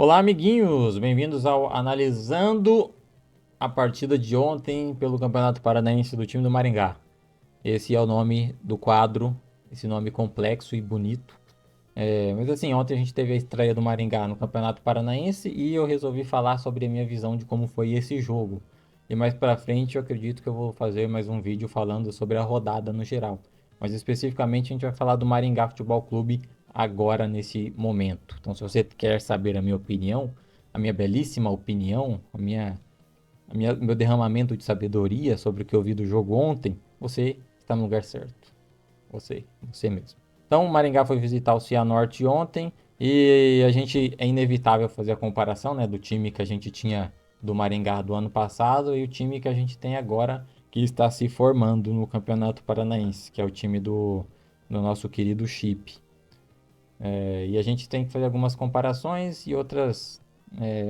Olá, amiguinhos! Bem-vindos ao Analisando a partida de ontem pelo Campeonato Paranaense do time do Maringá. Esse é o nome do quadro, esse nome complexo e bonito. Mas assim, ontem a gente teve a estreia do Maringá no Campeonato Paranaense e eu resolvi falar sobre a minha visão de como foi esse jogo. E mais pra frente eu acredito que eu vou fazer mais um vídeo falando sobre a rodada no geral. Mas especificamente a gente vai falar do Maringá Futebol Clube agora nesse momento. Então se você quer saber a minha opinião, a minha belíssima opinião, meu derramamento de sabedoria sobre o que eu vi do jogo ontem, você está no lugar certo. Você mesmo. Então, o Maringá foi visitar o Cianorte ontem e a gente é inevitável fazer a comparação, né, do time que a gente tinha do Maringá do ano passado e o time que a gente tem agora que está se formando no Campeonato Paranaense, que é o time do nosso querido Chip. E a gente tem que fazer algumas comparações e outras.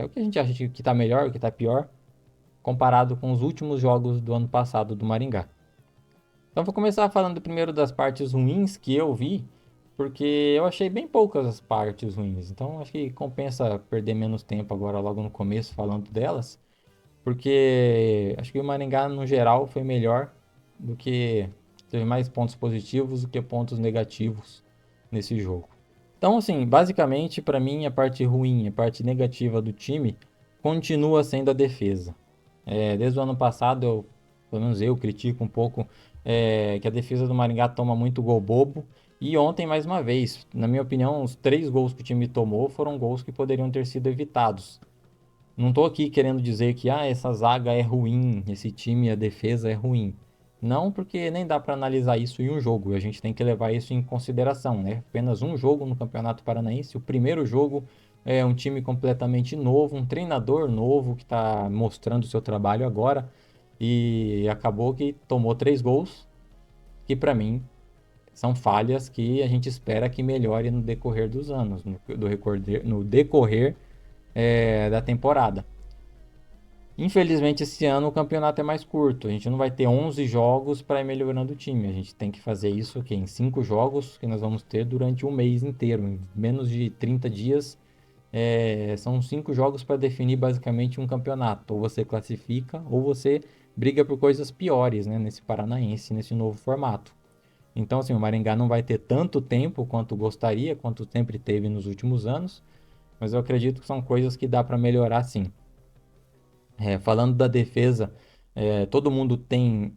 O que a gente acha que está melhor, o que está pior, comparado com os últimos jogos do ano passado do Maringá. Então vou começar falando primeiro das partes ruins que eu vi, porque eu achei bem poucas as partes ruins. Então acho que compensa perder menos tempo agora logo no começo falando delas, porque acho que o Maringá no geral foi melhor do que teve mais pontos positivos do que pontos negativos nesse jogo. Então assim, basicamente para mim a parte ruim, a parte negativa do time continua sendo a defesa. Desde o ano passado, pelo menos eu critico um pouco que a defesa do Maringá toma muito gol bobo. E ontem, mais uma vez, na minha opinião, os 3 gols que o time tomou foram gols que poderiam ter sido evitados. Não estou aqui querendo dizer que essa zaga é ruim, esse time, a defesa é ruim. Não, porque nem dá para analisar isso em um jogo. A gente tem que levar isso em consideração, né? Apenas um jogo no Campeonato Paranaense. O primeiro jogo é um time completamente novo, um treinador novo que está mostrando o seu trabalho agora. E acabou que tomou 3 gols, que para mim são falhas que a gente espera que melhore no decorrer dos anos, no decorrer da temporada. Infelizmente, esse ano o campeonato é mais curto. A gente não vai ter 11 jogos para ir melhorando o time. A gente tem que fazer isso aqui em 5 jogos que nós vamos ter durante um mês inteiro. Em menos de 30 dias, são 5 jogos para definir basicamente um campeonato. Ou você classifica, ou você briga por coisas piores, né, nesse Paranaense, nesse novo formato. Então, assim, o Maringá não vai ter tanto tempo quanto gostaria, quanto sempre teve nos últimos anos. Mas eu acredito que são coisas que dá para melhorar sim. Falando da defesa, todo mundo tem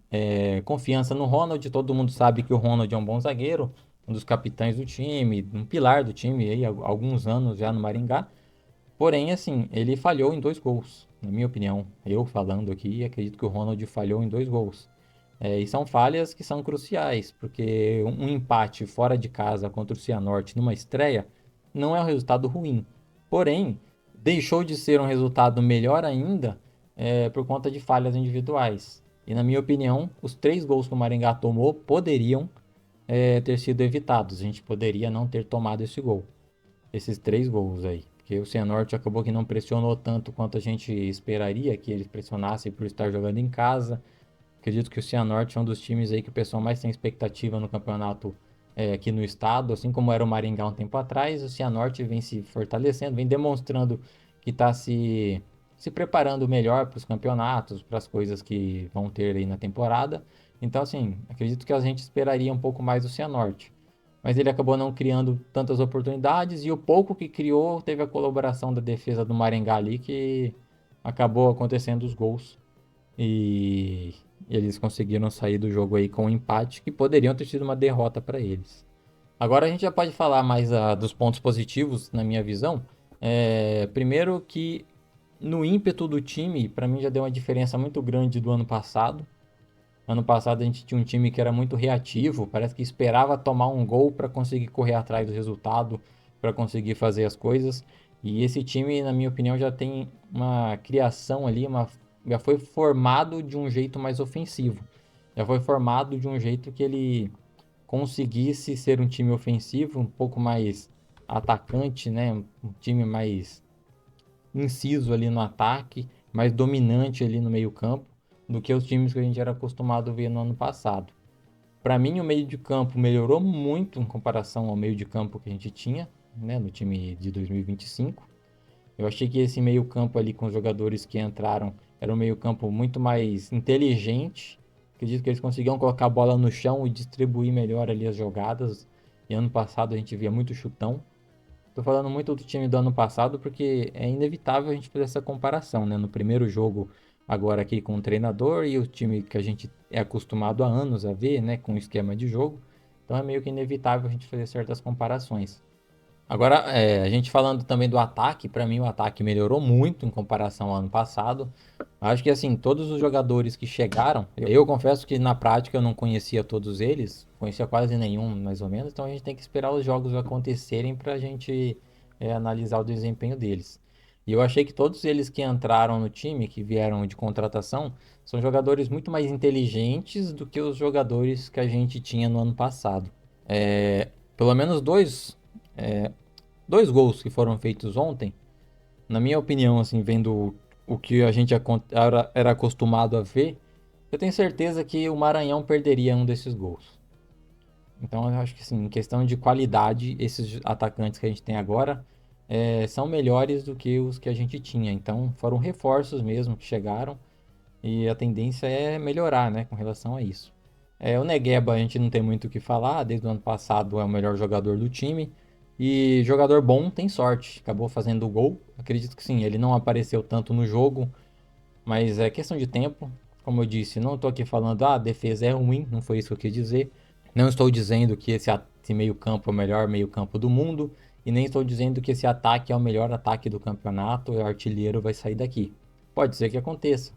confiança no Ronald, todo mundo sabe que o Ronald é um bom zagueiro, um dos capitães do time, um pilar do time aí, há alguns anos já no Maringá. Porém, assim, ele falhou em 2 gols, na minha opinião. Eu falando aqui, acredito que o Ronald falhou em 2 gols. E são falhas que são cruciais, porque um empate fora de casa contra o Cianorte numa estreia não é um resultado ruim. Porém, deixou de ser um resultado melhor ainda por conta de falhas individuais. E na minha opinião, os 3 gols que o Maringá tomou poderiam ter sido evitados. A gente poderia não ter tomado esse gol, esses 3 gols aí. Porque o Cianorte acabou que não pressionou tanto quanto a gente esperaria que eles pressionassem por estar jogando em casa. Acredito que o Cianorte é um dos times aí que o pessoal mais tem expectativa no campeonato aqui no estado, assim como era o Maringá um tempo atrás. O Cianorte vem se fortalecendo, vem demonstrando que está se preparando melhor para os campeonatos, para as coisas que vão ter aí na temporada. Então, assim, acredito que a gente esperaria um pouco mais do Cianorte. Mas ele acabou não criando tantas oportunidades e o pouco que criou teve a colaboração da defesa do Maringá ali que acabou acontecendo os gols. E eles conseguiram sair do jogo aí com um empate que poderiam ter sido uma derrota para eles. Agora a gente já pode falar mais dos pontos positivos, na minha visão. Primeiro que no ímpeto do time, para mim já deu uma diferença muito grande do ano passado. Ano passado a gente tinha um time que era muito reativo, parece que esperava tomar um gol para conseguir correr atrás do resultado, para conseguir fazer as coisas. E esse time, na minha opinião, já tem uma criação ali, já foi formado de um jeito mais ofensivo. Já foi formado de um jeito que ele conseguisse ser um time ofensivo, um pouco mais atacante, né? Um time mais inciso ali no ataque, mais dominante ali no meio-campo do que os times que a gente era acostumado a ver no ano passado. Para mim, o meio de campo melhorou muito em comparação ao meio de campo que a gente tinha, né, no time de 2025. Eu achei que esse meio-campo ali com os jogadores que entraram era um meio-campo muito mais inteligente. Acredito que eles conseguiam colocar a bola no chão e distribuir melhor ali as jogadas. E ano passado a gente via muito chutão. Tô falando muito do time do ano passado porque é inevitável a gente fazer essa comparação, né? No primeiro jogo, agora aqui com o treinador e o time que a gente é acostumado há anos a ver, né? Com o esquema de jogo. Então é meio que inevitável a gente fazer certas comparações. Agora, a gente falando também do ataque, para mim o ataque melhorou muito em comparação ao ano passado. Acho que assim, todos os jogadores que chegaram, eu confesso que na prática eu não conhecia todos eles, conhecia quase nenhum mais ou menos, então a gente tem que esperar os jogos acontecerem para a gente analisar o desempenho deles. E eu achei que todos eles que entraram no time, que vieram de contratação, são jogadores muito mais inteligentes do que os jogadores que a gente tinha no ano passado. Pelo menos dois gols que foram feitos ontem, na minha opinião, assim, vendo o que a gente era acostumado a ver, eu tenho certeza que o Maranhão perderia um desses gols. Então eu acho que sim, em questão de qualidade, esses atacantes que a gente tem agora são melhores do que os que a gente tinha. Então foram reforços mesmo que chegaram e a tendência é melhorar, né, com relação a isso. O Negueba a gente não tem muito o que falar, desde o ano passado é o melhor jogador do time. E jogador bom tem sorte, acabou fazendo o gol. Acredito que sim, ele não apareceu tanto no jogo, mas é questão de tempo. Como eu disse, não estou aqui falando, a defesa é ruim, não foi isso que eu quis dizer. Não estou dizendo que esse meio-campo é o melhor meio-campo do mundo, e nem estou dizendo que esse ataque é o melhor ataque do campeonato e o artilheiro vai sair daqui. Pode ser que aconteça,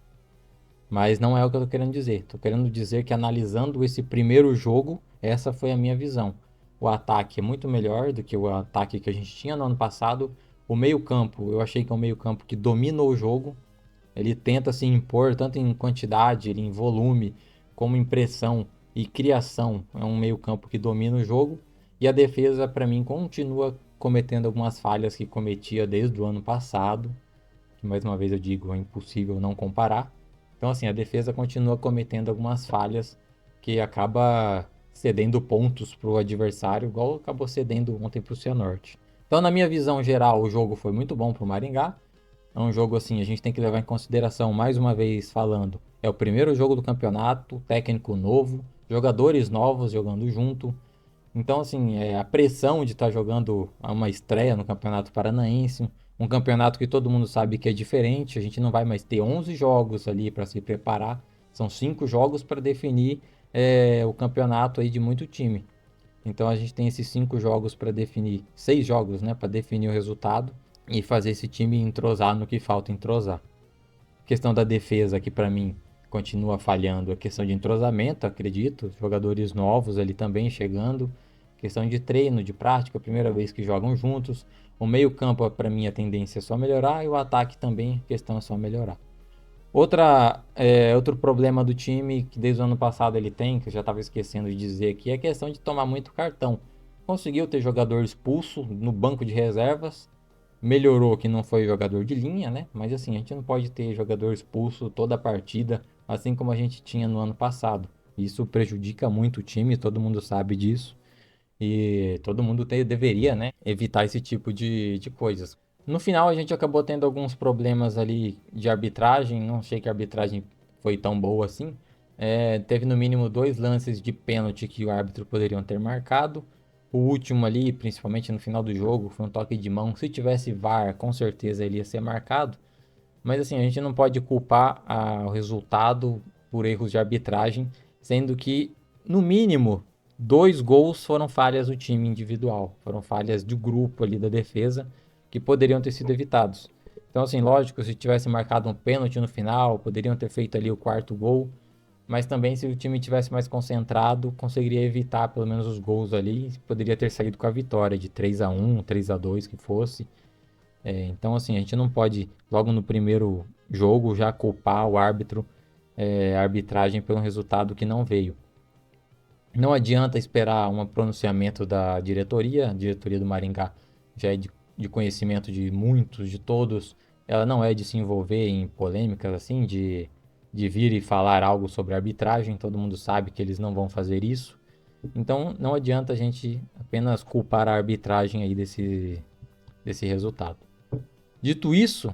mas não é o que eu tô querendo dizer. Tô querendo dizer que analisando esse primeiro jogo, essa foi a minha visão. O ataque é muito melhor do que o ataque que a gente tinha no ano passado. O meio-campo, eu achei que é um meio-campo que domina o jogo. Ele tenta se impor tanto em quantidade, em volume, como em pressão e criação. É um meio-campo que domina o jogo. E a defesa, para mim, continua cometendo algumas falhas que cometia desde o ano passado, que mais uma vez eu digo, é impossível não comparar. Então, assim, a defesa continua cometendo algumas falhas que acaba cedendo pontos para o adversário, igual acabou cedendo ontem para o Cianorte. Então, na minha visão geral, o jogo foi muito bom para o Maringá. É um jogo assim, a gente tem que levar em consideração, mais uma vez falando, é o primeiro jogo do campeonato, técnico novo, jogadores novos jogando junto. Então, assim, a pressão de estar jogando uma estreia no Campeonato Paranaense, um campeonato que todo mundo sabe que é diferente, a gente não vai mais ter 11 jogos ali para se preparar, são 5 jogos para definir o campeonato aí de muito time. Então a gente tem esses 5 jogos para definir, 6 jogos, né, para definir o resultado e fazer esse time entrosar no que falta entrosar. A questão da defesa que para mim continua falhando, a questão de entrosamento, acredito, jogadores novos ali também chegando, questão de treino, de prática, primeira vez que jogam juntos. O meio-campo para mim a tendência é só melhorar e o ataque também, a questão é só melhorar. Outro problema do time que desde o ano passado ele tem, que eu já estava esquecendo de dizer aqui, é a questão de tomar muito cartão. Conseguiu ter jogador expulso no banco de reservas, melhorou que não foi jogador de linha, né? Mas assim, a gente não pode ter jogador expulso toda a partida, assim como a gente tinha no ano passado. Isso prejudica muito o time, todo mundo sabe disso. E todo mundo deveria, né, evitar esse tipo de coisas. No final a gente acabou tendo alguns problemas ali de arbitragem, não achei que a arbitragem foi tão boa assim. Teve no mínimo 2 lances de pênalti que o árbitro poderiam ter marcado. O último ali, principalmente no final do jogo, foi um toque de mão. Se tivesse VAR, com certeza ele ia ser marcado. Mas assim, a gente não pode culpar o resultado por erros de arbitragem, sendo que, no mínimo, 2 gols foram falhas do time individual, foram falhas do grupo ali da defesa que poderiam ter sido evitados. Então, assim, lógico, se tivesse marcado um pênalti no final, poderiam ter feito ali o quarto gol, mas também se o time tivesse mais concentrado, conseguiria evitar pelo menos os gols ali, poderia ter saído com a vitória de 3-1, 3-2 que fosse. Então, assim, a gente não pode, logo no primeiro jogo, já culpar o árbitro, a arbitragem pelo resultado que não veio. Não adianta esperar um pronunciamento da diretoria, a diretoria do Maringá já é de conhecimento de muitos, de todos. Ela não é de se envolver em polêmicas assim, de vir e falar algo sobre arbitragem, todo mundo sabe que eles não vão fazer isso. Então não adianta a gente apenas culpar a arbitragem aí desse resultado. Dito isso,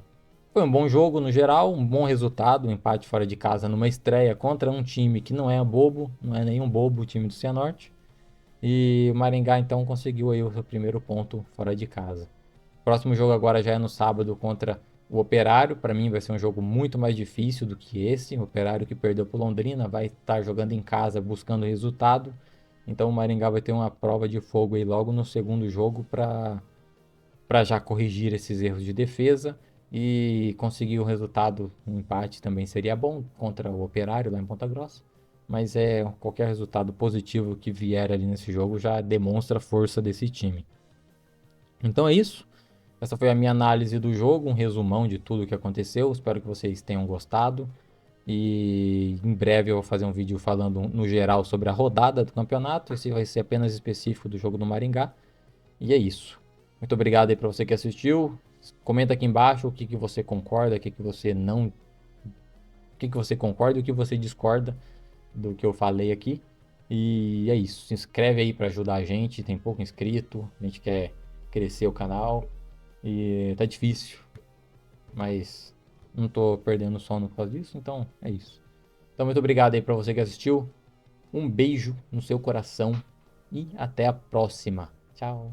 foi um bom jogo no geral, um bom resultado, um empate fora de casa numa estreia contra um time que não é bobo, não é nenhum bobo, o time do Cianorte. E o Maringá então conseguiu aí o seu primeiro ponto fora de casa. O próximo jogo agora já é no sábado contra o Operário. Para mim vai ser um jogo muito mais difícil do que esse. O Operário que perdeu para Londrina vai estar jogando em casa buscando resultado. Então o Maringá vai ter uma prova de fogo aí logo no segundo jogo para já corrigir esses erros de defesa e conseguir o resultado. Um empate também seria bom contra o Operário lá em Ponta Grossa. Mas qualquer resultado positivo que vier ali nesse jogo já demonstra a força desse time. Então é isso. Essa foi a minha análise do jogo, um resumão de tudo o que aconteceu. Espero que vocês tenham gostado. E em breve eu vou fazer um vídeo falando no geral sobre a rodada do campeonato. Esse vai ser apenas específico do jogo do Maringá. E é isso. Muito obrigado aí para você que assistiu. Comenta aqui embaixo o que, que você concorda, o que, que você não. O que, que você concorda e o que você discorda do que eu falei aqui. E é isso. Se inscreve aí para ajudar a gente. Tem pouco inscrito. A gente quer crescer o canal. E tá difícil. Mas não tô perdendo sono por causa disso. Então é isso. Então muito obrigado aí para você que assistiu. Um beijo no seu coração. E até a próxima. Tchau.